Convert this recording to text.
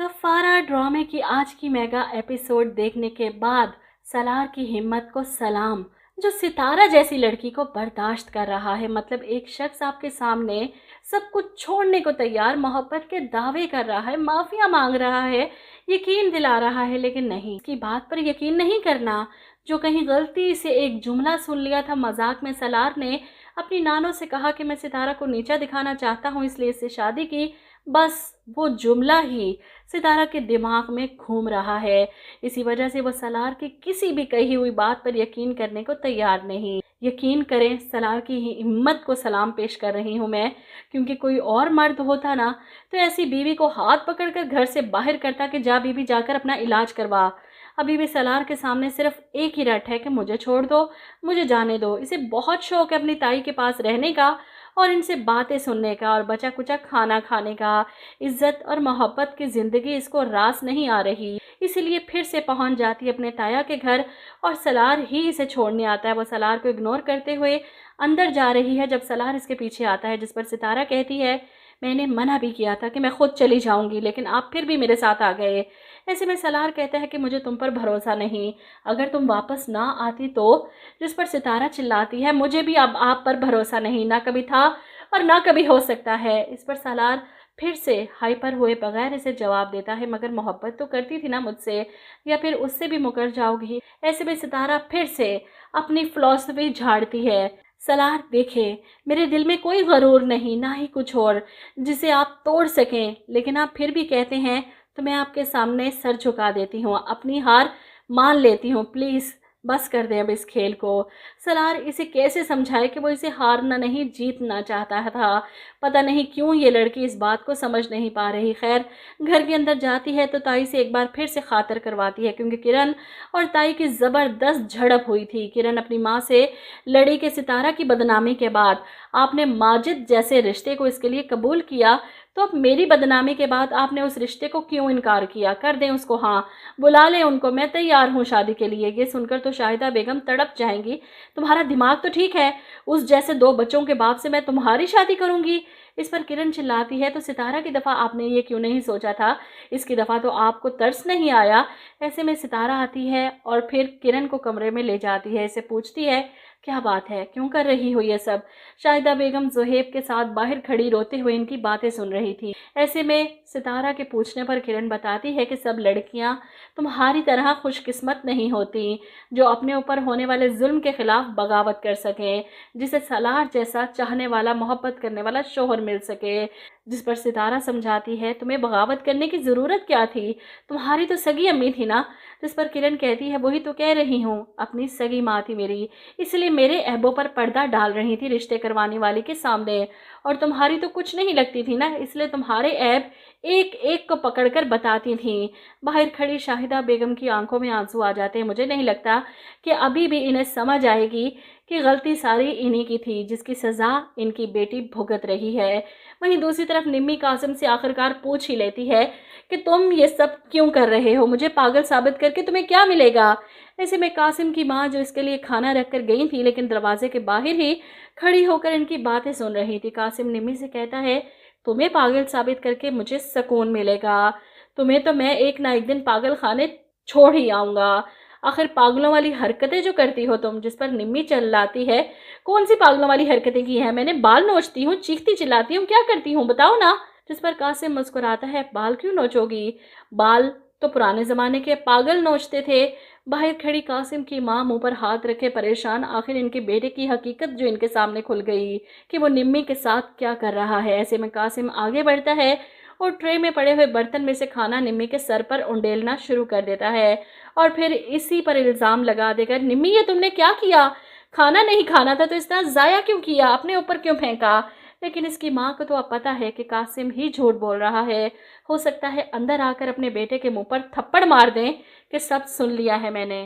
कफ़ारा ड्रामे की आज की मेगा एपिसोड देखने के बाद सलार की हिम्मत को सलाम, जो सितारा जैसी लड़की को बर्दाश्त कर रहा है। मतलब एक शख्स आपके सामने सब कुछ छोड़ने को तैयार, मोहब्बत के दावे कर रहा है, माफिया मांग रहा है, यकीन दिला रहा है, लेकिन नहीं, उसकी बात पर यकीन नहीं करना। जो कहीं गलती से एक जुमला सुन लिया था मजाक में, सलार ने अपनी नानों से कहा कि मैं सितारा को नीचा दिखाना चाहता हूँ इसलिए इससे शादी की, बस वो जुमला ही सितारा के दिमाग में घूम रहा है। इसी वजह से वो सलार की किसी भी कही हुई बात पर यकीन करने को तैयार नहीं। यकीन करें, सलार की हिम्मत को सलाम पेश कर रही हूँ मैं, क्योंकि कोई और मर्द होता ना तो ऐसी बीवी को हाथ पकड़कर घर से बाहर करता कि जा बीवी जाकर अपना इलाज करवा। अभी भी सलार के सामने सिर्फ एक ही रट है कि मुझे छोड़ दो, मुझे जाने दो। इसे बहुत शौक है अपनी ताई के पास रहने का और इनसे बातें सुनने का और बचा कुचा खाना खाने का। इज्जत और मोहब्बत की ज़िंदगी इसको रास नहीं आ रही, इसीलिए फिर से पहुंच जाती है अपने ताया के घर और सलार ही इसे छोड़ने आता है। वो सलार को इग्नोर करते हुए अंदर जा रही है जब सलार इसके पीछे आता है, जिस पर सितारा कहती है मैंने मना भी किया था कि मैं खुद चली जाऊंगी, लेकिन आप फिर भी मेरे साथ आ गए। ऐसे में सलार कहता है कि मुझे तुम पर भरोसा नहीं, अगर तुम वापस ना आती तो। जिस पर सितारा चिल्लाती है मुझे भी अब आप पर भरोसा नहीं, ना कभी था और ना कभी हो सकता है। इस पर सलार फिर से हाइपर हुए बगैर इसे जवाब देता है, मगर मोहब्बत तो करती थी ना मुझसे, या फिर उससे भी मुकर जाओगी। ऐसे में सितारा फिर से अपनी फिलॉसफी झाड़ती है। सलार देखे, मेरे दिल में कोई गरूर नहीं, ना ही कुछ और जिसे आप तोड़ सकें, लेकिन आप फिर भी कहते हैं तो मैं आपके सामने सर झुका देती हूँ, अपनी हार मान लेती हूँ। प्लीज़ बस कर दें अब इस खेल को। सलार इसे कैसे समझाए कि वो इसे हारना नहीं जीतना चाहता था। पता नहीं क्यों ये लड़की इस बात को समझ नहीं पा रही। खैर, घर के अंदर जाती है तो ताई से एक बार फिर से खातर करवाती है, क्योंकि किरण और ताई की ज़बरदस्त झड़प हुई थी। किरण अपनी माँ से लड़ी के सितारा की बदनामी के बाद आपने माजिद जैसे रिश्ते को इसके लिए कबूल किया, तो अब मेरी बदनामी के बाद आपने उस रिश्ते को क्यों इनकार किया। कर दें उसको, हाँ बुला लें उनको, मैं तैयार हूँ शादी के लिए। ये सुनकर तो शाहिदा बेगम तड़प जाएंगी। तुम्हारा दिमाग तो ठीक है, उस जैसे दो बच्चों के बाप से मैं तुम्हारी शादी करूंगी। इस पर किरण चिल्लाती है तो सितारा की दफ़ा आपने ये क्यों नहीं सोचा था, इसकी दफ़ा तो आपको तरस नहीं आया। ऐसे में सितारा आती है और फिर किरण को कमरे में ले जाती है, इसे पूछती है क्या बात है, क्यों कर रही हो ये सब। शाहिदा बेगम ज़ुहैब के साथ बाहर खड़ी रोते हुए इनकी बातें सुन रही थी। ऐसे में सितारा के पूछने पर किरण बताती है कि सब लड़कियां तुम्हारी तरह खुशकिस्मत नहीं होती जो अपने ऊपर होने वाले जुल्म के खिलाफ बगावत कर सकें, जिसे सलार जैसा चाहने वाला मोहब्बत करने वाला शोहर मिल सके। जिस पर सितारा समझाती है तुम्हें बगावत करने की ज़रूरत क्या थी, तुम्हारी तो सगी अम्मी थी ना। जिस पर किरण कहती है वही तो कह रही हूँ, अपनी सगी माँ थी मेरी, इसलिए मेरे ऐबों पर पर्दा डाल रही थी रिश्ते करवाने वाले के सामने। और तुम्हारी तो कुछ नहीं लगती थी ना, इसलिए तुम्हारे ऐब एक एक को पकड़कर बताती थी। बाहर खड़ी शाहिदा बेगम की आंखों में आंसू आ जाते हैं। मुझे नहीं लगता कि अभी भी इन्हें समझ आएगी कि गलती सारी इन्हीं की थी, जिसकी सज़ा इनकी बेटी भुगत रही है। वहीं दूसरी तरफ निम्मी कासिम से आखिरकार पूछ ही लेती है कि तुम ये सब क्यों कर रहे हो, मुझे पागल साबित करके तुम्हें क्या मिलेगा। ऐसे में कासिम की माँ, जो इसके लिए खाना रख कर गई थी लेकिन दरवाजे के बाहर ही खड़ी होकर इनकी बातें सुन रही थी, कासिम निम्मी से कहता है तुम्हें पागल साबित करके मुझे सुकून मिलेगा, तुम्हें तो मैं एक ना एक दिन पागल खाने छोड़ ही आऊँगा। आखिर पागलों वाली हरकतें जो करती हो तुम। जिस पर निम्मी चिल्लाती है कौन सी पागलों वाली हरकतें की हैं मैंने, बाल नोचती हूँ, चीखती चिल्लाती हूँ, क्या करती हूँ बताओ ना। जिस पर कासिम मुस्कुराता है बाल क्यों नोचोगी, बाल तो पुराने ज़माने के पागल नोचते थे। बाहर खड़ी कासिम की माँ मुंह पर हाथ रखे परेशान, आखिर इनके बेटे की हकीकत जो इनके सामने खुल गई कि वो निम्मी के साथ क्या कर रहा है। ऐसे में कासिम आगे बढ़ता है और ट्रे में पड़े हुए बर्तन में से खाना निम्मी के सर पर उंडेलना शुरू कर देता है और फिर इसी पर इल्ज़ाम लगा देकर निम्मी ये तुमने क्या किया, खाना नहीं खाना था तो इस तरह ज़ाया क्यों किया, अपने ऊपर क्यों फेंका। लेकिन इसकी माँ को तो अब पता है कि कासिम ही झूठ बोल रहा है। हो सकता है अंदर आकर अपने बेटे के मुंह पर थप्पड़ मार दें कि सब सुन लिया है मैंने।